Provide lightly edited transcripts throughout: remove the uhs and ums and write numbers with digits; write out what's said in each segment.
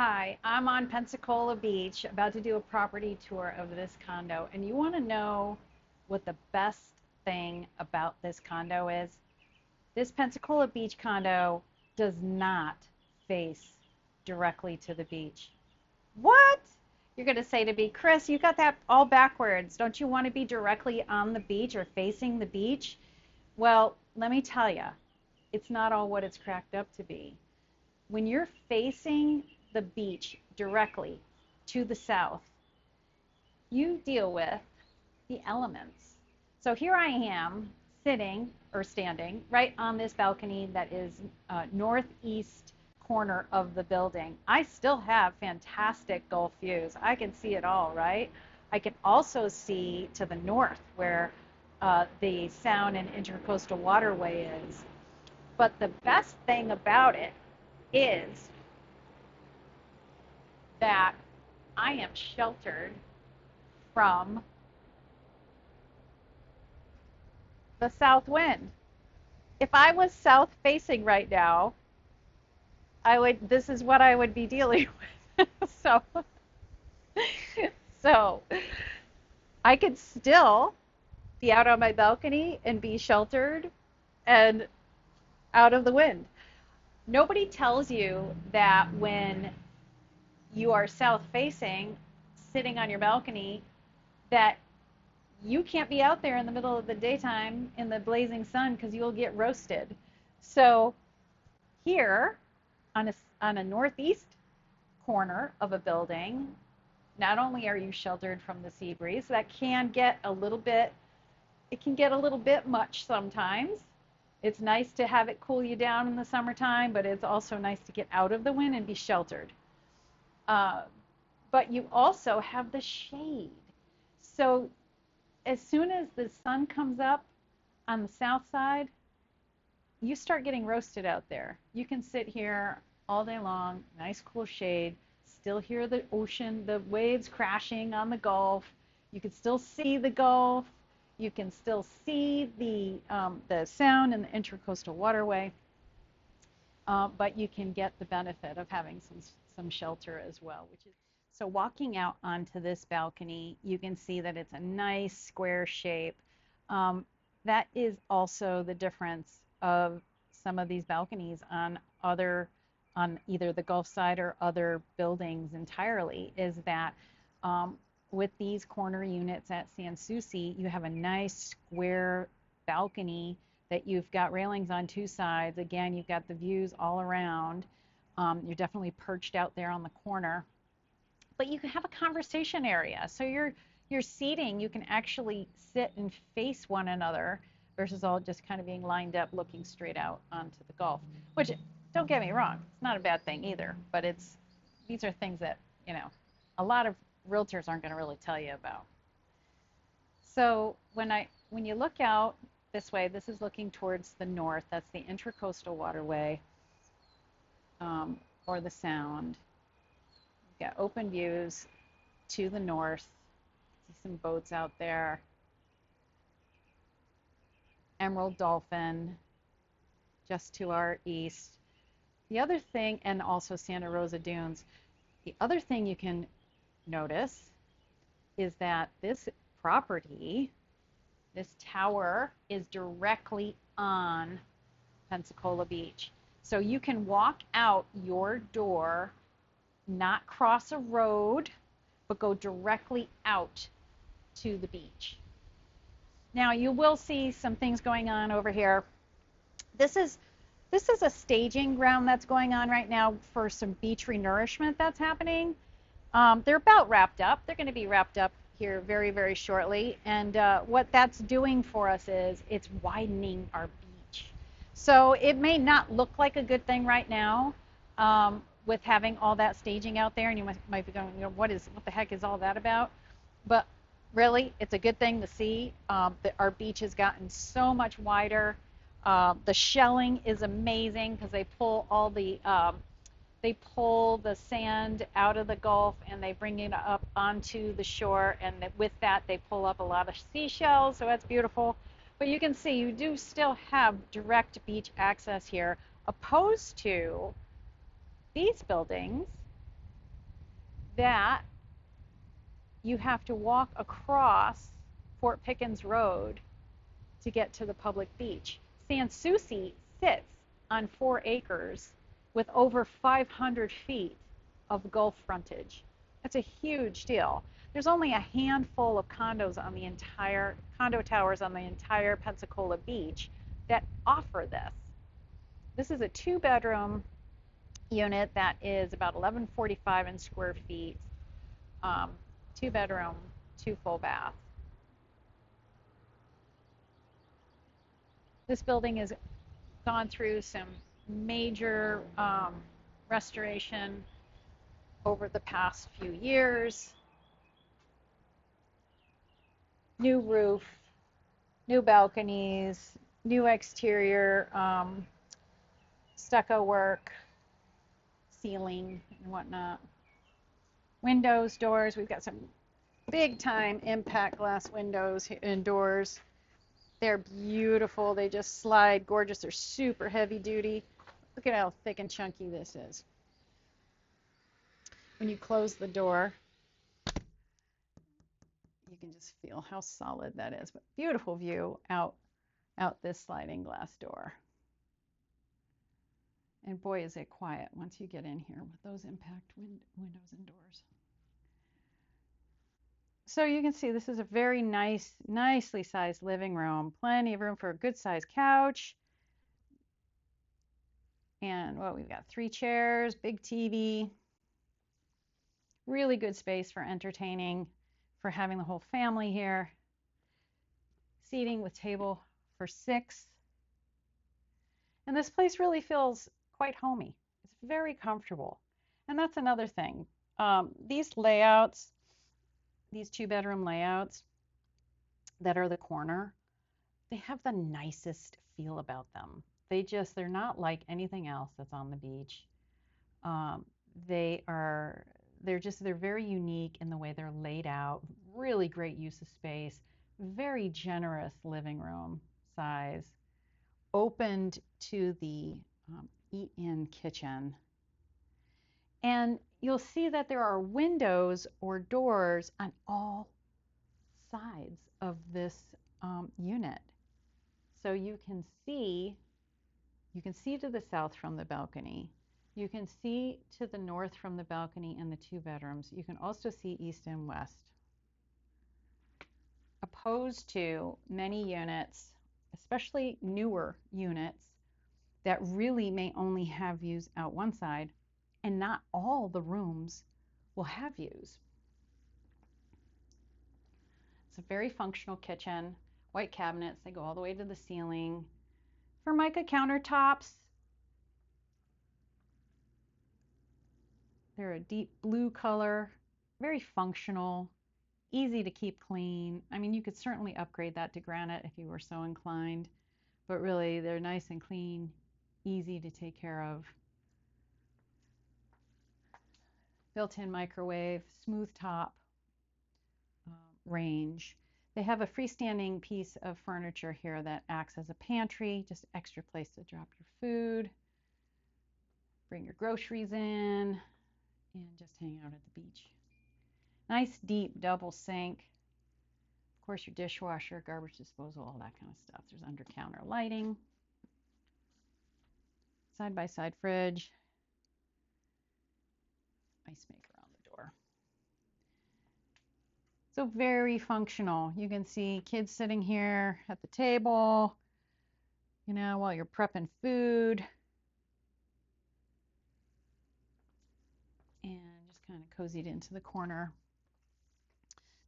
Hi, I'm on Pensacola Beach, about to do a property tour of this condo. And you want to know what the best thing about this condo is? This Pensacola Beach condo does not face directly to the beach. What? You're going to say to me, Chris, you got that all backwards. Don't you want to be directly on the beach or facing the beach? Well, let me tell you, it's not all what it's cracked up to be. When you're facing the beach directly to the south, you deal with the elements. So here I am sitting or standing right on this balcony that is northeast corner of the building. I still have fantastic Gulf views. I can see it all, right? I can also see to the north where the Sound and Intercoastal Waterway is. But the best thing about it is that I am sheltered from the south wind. If I was south facing right now, this is what I would be dealing with. So I could still be out on my balcony and be sheltered and out of the wind. Nobody tells you that when you are south facing, sitting on your balcony, that you can't be out there in the middle of the daytime in the blazing sun because you'll get roasted. So here on a northeast corner of a building, not only are you sheltered from the sea breeze, that can get a little bit, it can get a little bit much sometimes. It's nice to have it cool you down in the summertime, but it's also nice to get out of the wind and be sheltered. But you also have the shade. So as soon as the sun comes up on the south side, you start getting roasted out there. You can sit here all day long, nice cool shade, still hear the ocean, the waves crashing on the Gulf. You can still see the Gulf. You can still see the Sound and the Intercoastal Waterway. But you can get the benefit of having some shelter as well, which is so walking out onto this balcony, you can see that it's a nice square shape. That is also the difference of some of these balconies on either the Gulf side or other buildings entirely, is that with these corner units at Sans Souci, you have a nice square balcony that you've got railings on two sides. Again, you've got the views all around. You're definitely perched out there on the corner. But you can have a conversation area. So your seating, you can actually sit and face one another versus all just kind of being lined up looking straight out onto the Gulf, which, don't get me wrong, it's not a bad thing either, but these are things that, a lot of realtors aren't going to really tell you about. So when you look out this way, this is looking towards the north. That's the Intercoastal Waterway, or the Sound. You've got open views to the north. See some boats out there. Emerald Dolphin just to our east. The other thing, and also Santa Rosa Dunes. The other thing you can notice is that this property, this tower, is directly on Pensacola Beach. So you can walk out your door, not cross a road, but go directly out to the beach. Now you will see some things going on over here. This is a staging ground that's going on right now for some beach renourishment that's happening. They're about wrapped up. They're going to be wrapped up here very, very shortly. And what that's doing for us is it's widening our beach. So it may not look like a good thing right now with having all that staging out there, and you might be going, what the heck is all that about? But really, it's a good thing to see. Our beach has gotten so much wider. The shelling is amazing because they pull the sand out of the Gulf and they bring it up onto the shore, and with that they pull up a lot of seashells, so that's beautiful. But you can see you do still have direct beach access here, opposed to these buildings that you have to walk across Fort Pickens Road to get to the public beach. Sans Souci sits on 4 acres with over 500 feet of Gulf frontage. That's a huge deal. There's only a handful of condo towers on the entire Pensacola Beach that offer this. This is a 2-bedroom unit that is about 1145 in square feet. 2-bedroom, 2 full bath. This building has gone through some major restoration over the past few years. New roof, new balconies, new exterior stucco work, ceiling and whatnot. Windows, doors, we've got some big time impact glass windows and doors. They're beautiful. They just slide gorgeous. They're super heavy duty. Look at how thick and chunky this is. When you close the door, you can just feel how solid that is. But beautiful view out this sliding glass door. And boy, is it quiet once you get in here with those impact windows and doors. So you can see this is a very nicely sized living room. Plenty of room for a good sized couch. And we've got 3 chairs, big TV. Really good space for entertaining, for having the whole family here. Seating with table for 6. And this place really feels quite homey. It's very comfortable. And that's another thing. These layouts, these 2-bedroom layouts that are the corner, they have the nicest feel about them. They're not like anything else that's on the beach. They're very unique in the way they're laid out. Really great use of space. Very generous living room size. Opened to the eat-in kitchen. And you'll see that there are windows or doors on all sides of this unit. So you can see to the south from the balcony. You can see to the north from the balcony and the 2 bedrooms. You can also see east and west. Opposed to many units, especially newer units, that really may only have views out one side, and not all the rooms will have views. It's a very functional kitchen, white cabinets, they go all the way to the ceiling. Formica countertops. They're a deep blue color, very functional, easy to keep clean. I mean, you could certainly upgrade that to granite if you were so inclined, but really they're nice and clean, easy to take care of. Built-in microwave, smooth top, range. They have a freestanding piece of furniture here that acts as a pantry, just extra place to drop your food, bring your groceries in, and just hang out at the beach. Nice deep double sink. Of course, your dishwasher, garbage disposal, all that kind of stuff. There's under-counter lighting. Side-by-side fridge. Ice maker on the door. So very functional. You can see kids sitting here at the table, while you're prepping food. And just kind of cozied into the corner.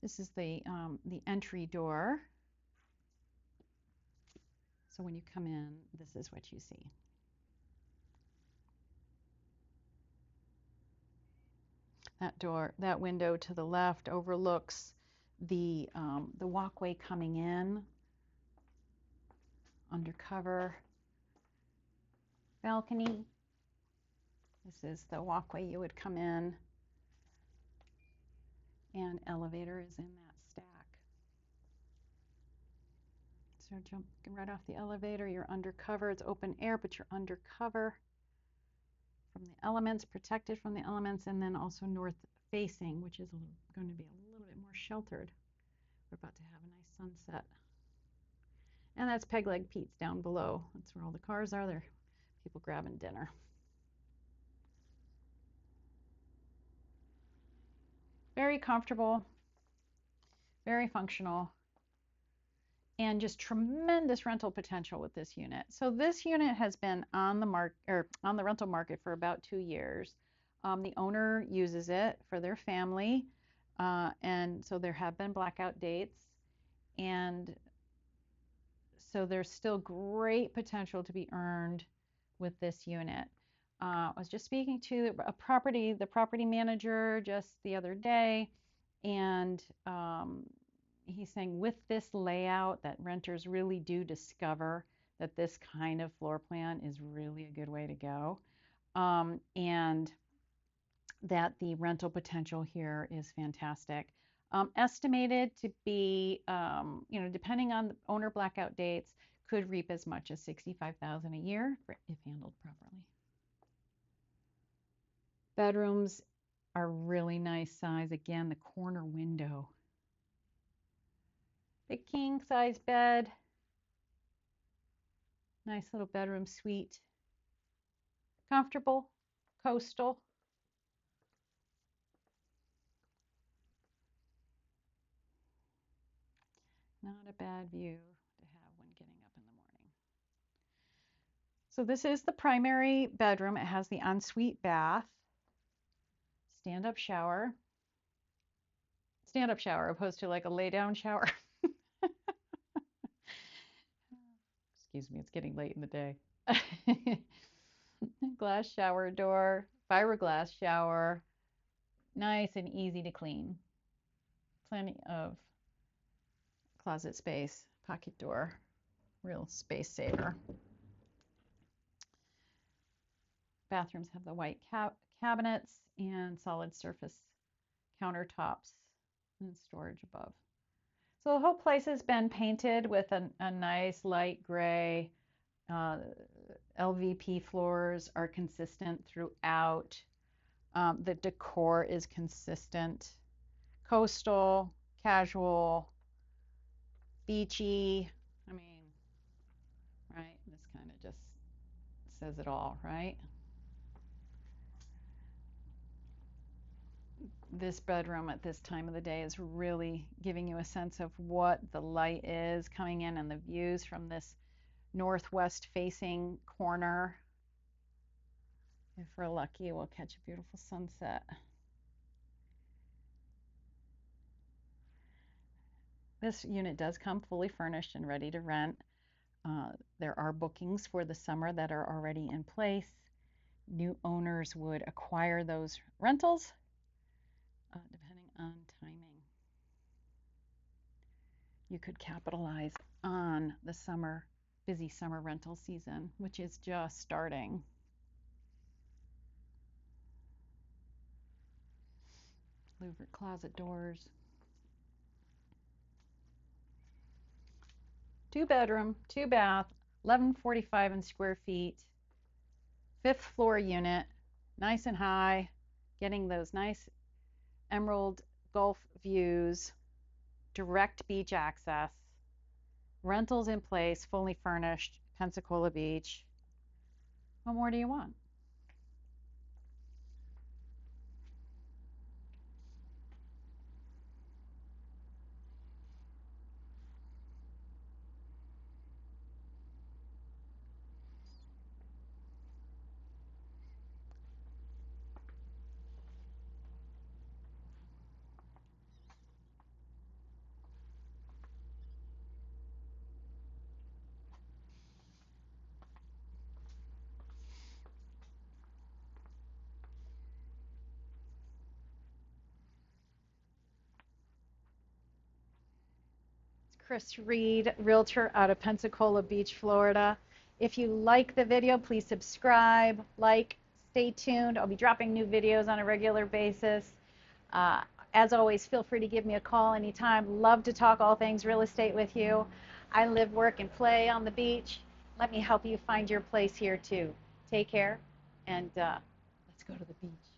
This is the entry door. So when you come in, this is what you see. That window to the left overlooks the walkway coming in, undercover balcony. This is the walkway you would come in, and elevator is in that stack. So jumping right off the elevator, you're undercover. It's open air, but you're undercover from the elements, protected from the elements, and then also north facing, which is going to be a little bit more sheltered. We're about to have a nice sunset. And that's Peg Leg Pete's down below. That's where all the cars are. There, people grabbing dinner. Very comfortable, very functional, and just tremendous rental potential with this unit. So this unit has been on the rental market for about 2 years. The owner uses it for their family, and so there have been blackout dates, and so there's still great potential to be earned with this unit. I was just speaking to the property manager just the other day, and he's saying with this layout that renters really do discover that this kind of floor plan is really a good way to go, and that the rental potential here is fantastic. Estimated to be, depending on the owner blackout dates, could reap as much as $65,000 a year if handled properly. Bedrooms are really nice size. Again, the corner window. Big king size bed. Nice little bedroom suite. Comfortable, coastal. Not a bad view to have when getting up in the morning. So this is the primary bedroom. It has the ensuite bath, stand-up shower. Stand-up shower opposed to like a lay-down shower. Excuse me, it's getting late in the day. Glass shower door, fiberglass shower, nice and easy to clean. Plenty of closet space, pocket door, real space saver. Bathrooms have the white cabinets and solid surface countertops and storage above. So the whole place has been painted with a nice light gray. LVP floors are consistent throughout. The decor is consistent. Coastal, casual, beachy. I mean, right? This kind of just says it all, right? This bedroom at this time of the day is really giving you a sense of what the light is coming in and the views from this northwest facing corner. If we're lucky, we'll catch a beautiful sunset. This unit does come fully furnished and ready to rent. There are bookings for the summer that are already in place. New owners would acquire those rentals depending on timing. You could capitalize on the busy summer rental season, which is just starting. Louvered closet doors. 2-bedroom, 2-bath, 1145 in square feet. 5th floor unit, nice and high, getting those nice emerald Gulf views, direct beach access, rentals in place, fully furnished, Pensacola Beach. What more do you want? Chris Reid, Realtor out of Pensacola Beach, Florida. If you like the video, please subscribe, stay tuned. I'll be dropping new videos on a regular basis. As always, feel free to give me a call anytime. Love to talk all things real estate with you. I live, work, and play on the beach. Let me help you find your place here too. Take care, and let's go to the beach.